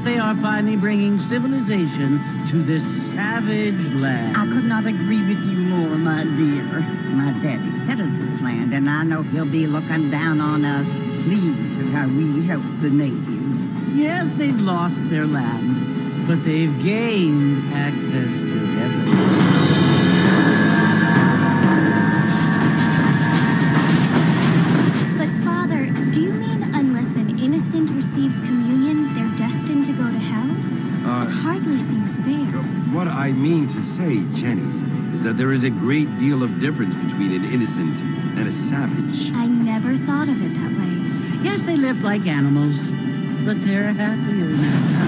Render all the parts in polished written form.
that they are finally bringing civilization to this savage land. I could not agree with you more, my dear. My daddy settled this land, and I know he'll be looking down on us, pleased at how we help the natives. Yes, they've lost their land, but they've gained access to heaven. Receives communion, they're destined to go to hell? It hardly seems fair. What I mean to say, Jenny, is that there is a great deal of difference between an innocent and a savage. I never thought of it that way. Yes, they lived like animals, but they're happier now.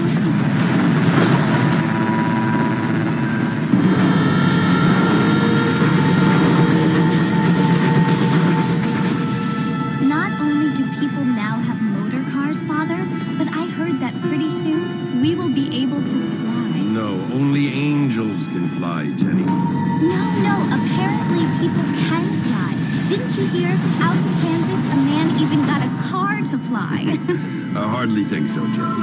Can fly, Jenny. No, apparently people can fly. Didn't you hear? Out in Kansas, a man even got a car to fly. I hardly think so, Jenny.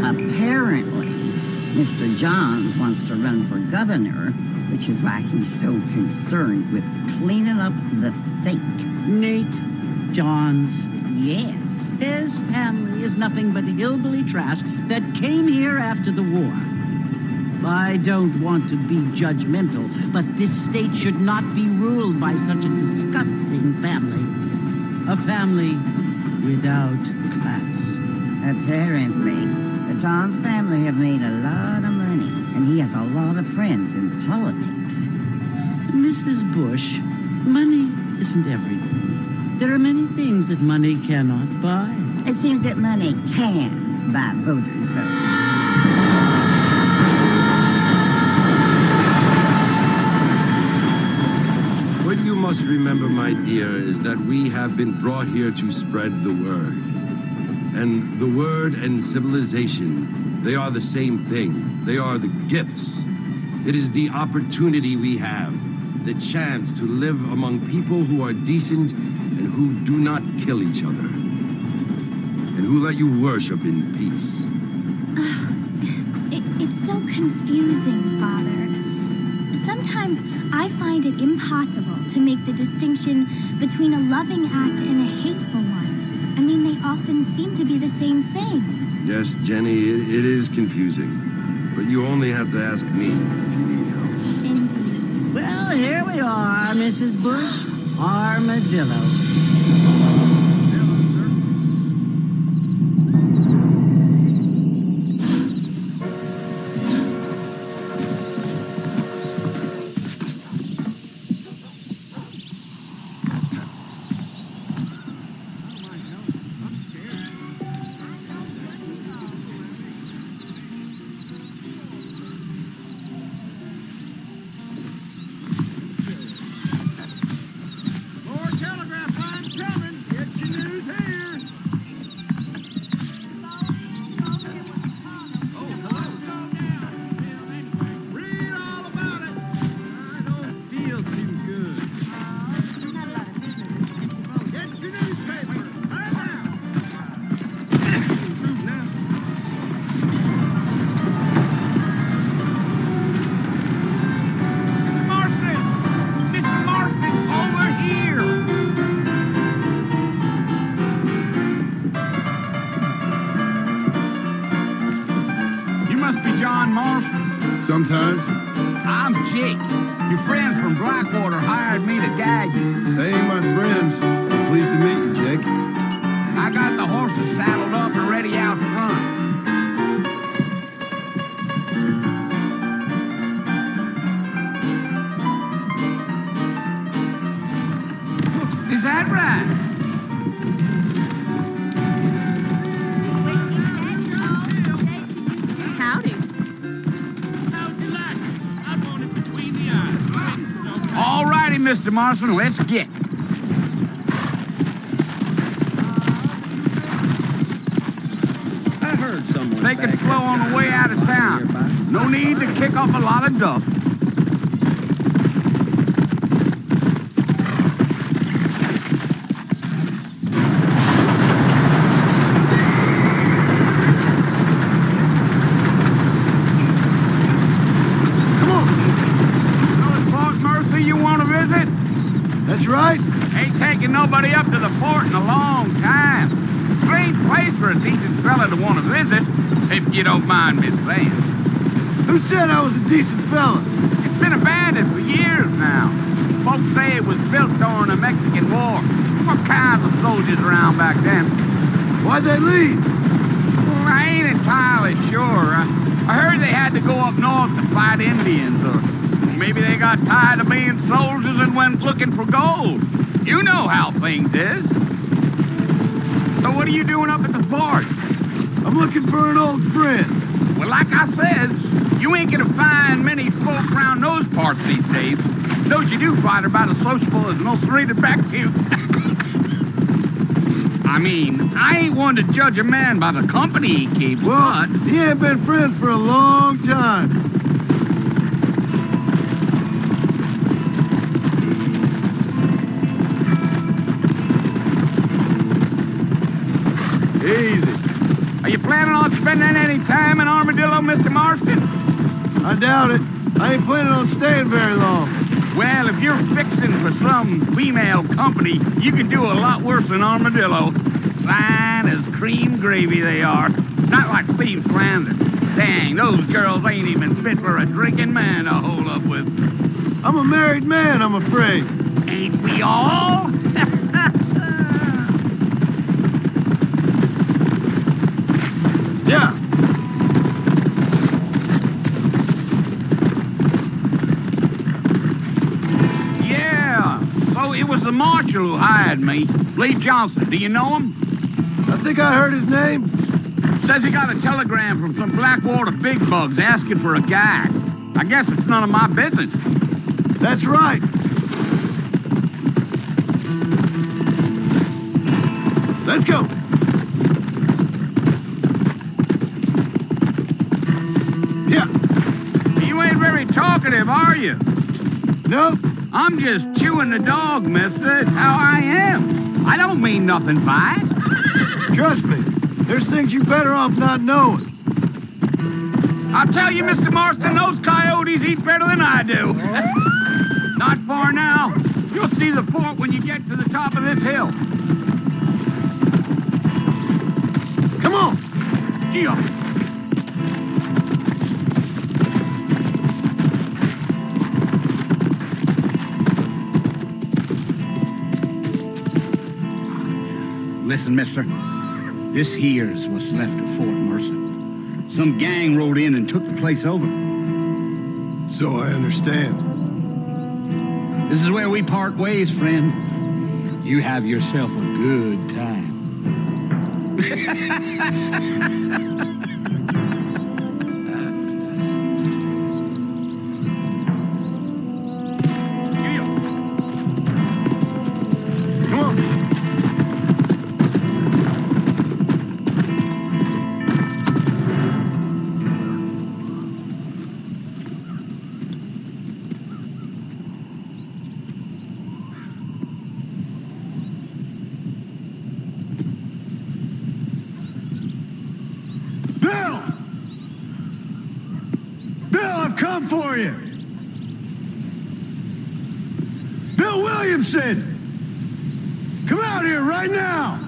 Apparently, Mr. Johns wants to run for governor, which is why he's so concerned with cleaning up the state. Nate Johns. Yes. His family is nothing but hillbilly trash that came here after the war. I don't want to be judgmental, but this state should not be ruled by such a disgusting family. A family without class. Apparently, the Johns family have made a lot of money, and he has a lot of friends in politics. Mrs. Bush, money isn't everything. There are many things that money cannot buy. It seems that money can buy voters, though. What you must remember, my dear, is that we have been brought here to spread the word. And the word and civilization, they are the same thing. They are the gifts. It is the opportunity we have, the chance to live among people who are decent and who do not kill each other, and who let you worship in peace. It's so confusing, Father. Sometimes I find it impossible to make the distinction between a loving act and a hateful one. I mean, they often seem to be the same thing. Yes, Jenny, it is confusing, but you only have to ask me if you need help. Indeed. Well, here we are, Mrs. Bush. Armadillo. Sometimes. I'm Jake. Your friends from Blackwater hired me to guide you. They ain't my friends. I'm pleased to meet you, Jake. I got the horses saddled up and ready out front. Is that right? Howdy. All righty, Mr. Marston, let's get. I heard someone. They can flow on the way out of town. No need to kick up a lot of dust. decent fella to want to visit, if you don't mind me saying. Who said I was a decent fella? It's been abandoned for years now. Folks say it was built during the Mexican War. All kinds of soldiers around back then. Why'd they leave? Well, I ain't entirely sure. I heard they had to go up north to fight Indians, or maybe they got tired of being soldiers and went looking for gold. You know how things is. So what are you doing up at the fort? I'm looking for an old friend. Well, like I said, you ain't gonna find many folk around those parts these days. Those you do find are about as sociable as most rated back to you. I mean, I ain't one to judge a man by the company he keeps, Well, but... he ain't been friends for a long time. Easy. Are you planning on spending any time in Armadillo, Mr. Marston? I doubt it. I ain't planning on staying very long. Well, if you're fixing for some female company, you can do a lot worse than Armadillo. Fine as cream gravy they are. Not like Steve's Landing. Dang, those girls ain't even fit for a drinking man to hold up with. I'm a married man, I'm afraid. Ain't we all? Yeah. Yeah. So it was the marshal who hired me. Lee Johnson. Do you know him? I think I heard his name. Says he got a telegram from some Blackwater big bugs asking for a guide. I guess it's none of my business. That's right. Let's go. Yeah. You ain't very talkative, are you? Nope. I'm just chewing the dog, mister. It's how I am. I don't mean nothing by it. Trust me. There's things you're better off not knowing. I'll tell you, Mr. Marston, those coyotes eat better than I do. Not far now. You'll see the fort when you get to the top of this hill. Come on. Gee-oh. Listen, mister. This here's what's left of Fort Mercer. Some gang rode in and took the place over. So I understand. This is where we part ways, friend. You have yourself a good time. Come on. Bill! Bill, I've come for you! Bill Williamson! Come out here right now!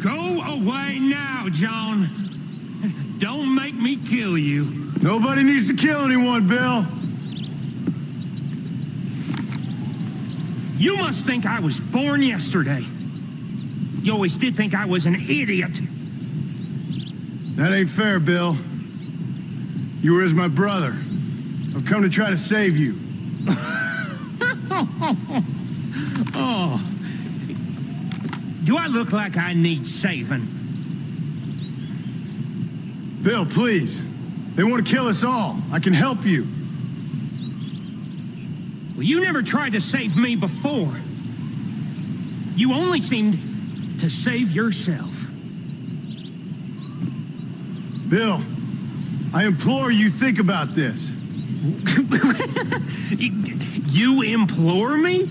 Go away now, John. Don't make me kill you. Nobody needs to kill anyone, Bill. You must think I was born yesterday. You always did think I was an idiot. That ain't fair, Bill. You were as my brother. I've come to try to save you. Oh. Do I look like I need saving? Bill, please. They want to kill us all. I can help you. Well, you never tried to save me before. You only seemed to save yourself. Bill, I implore you think about this. You implore me?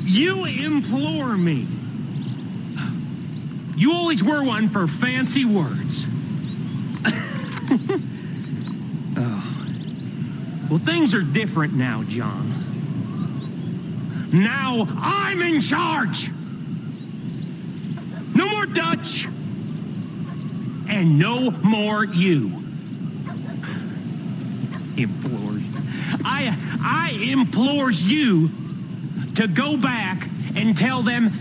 You implore me. You always were one for fancy words. Oh. Well, things are different now, John. Now I'm in charge. Dutch, and no more you. Implores. I implores you to go back and tell them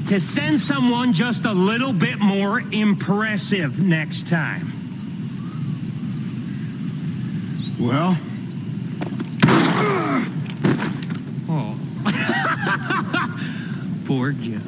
to send someone just a little bit more impressive next time. Well? Oh. Poor John.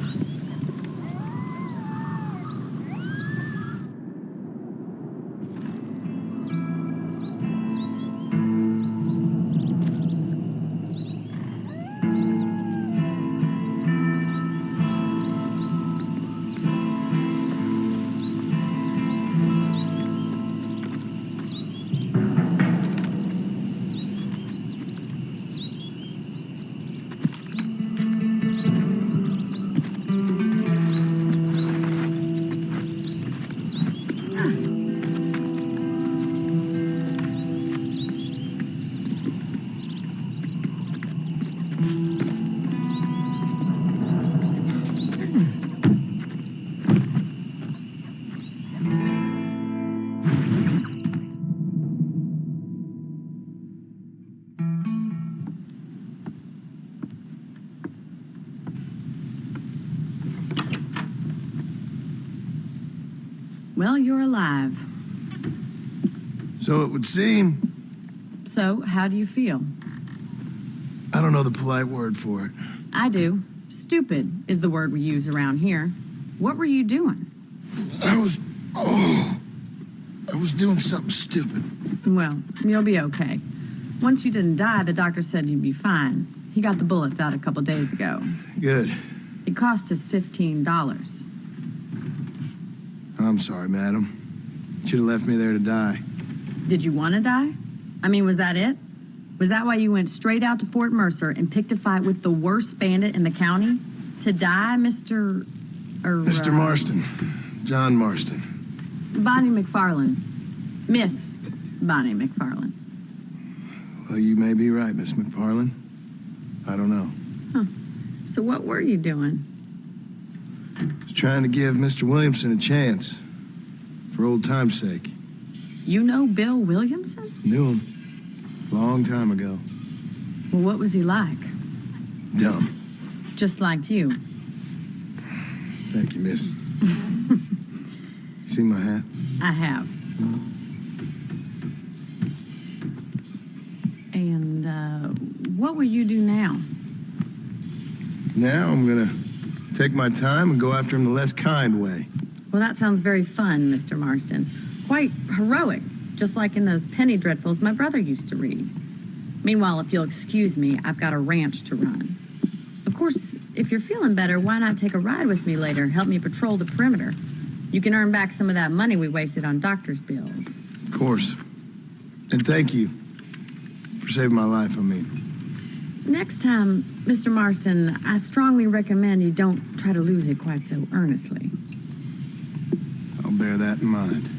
Well, you're alive. So it would seem. So, how do you feel? I don't know the polite word for it. I do. Stupid is the word we use around here. What were you doing? I was doing something stupid. Well, you'll be okay. Once you didn't die, the doctor said you'd be fine. He got the bullets out a couple days ago. Good. It cost us $15. I'm sorry, madam. Should have left me there to die. Did you want to die? I mean, was that it? Was that why you went straight out to Fort Mercer and picked a fight with the worst bandit in the county? To die, Mr. Mr. Marston. John Marston. Bonnie McFarland. Miss Bonnie McFarland. Well, you may be right, Miss McFarland. I don't know. So what were you doing? Was trying to give Mr. Williamson a chance. For old time's sake. You know Bill Williamson? Knew him. Long time ago. Well, what was he like? Dumb. Just like you. Thank you, miss. See my hat? I have. And, what will you do now? Now I'm gonna take my time and go after him the less kind way. Well, that sounds very fun, Mr. Marston. Quite heroic, just like in those penny dreadfuls my brother used to read. Meanwhile, if you'll excuse me, I've got a ranch to run. Of course, if you're feeling better, why not take a ride with me later? Help me patrol the perimeter. You can earn back some of that money we wasted on doctor's bills. Of course. And thank you for saving my life, I mean. Next time, Mr. Marston, I strongly recommend you don't try to lose it quite so earnestly. I'll bear that in mind.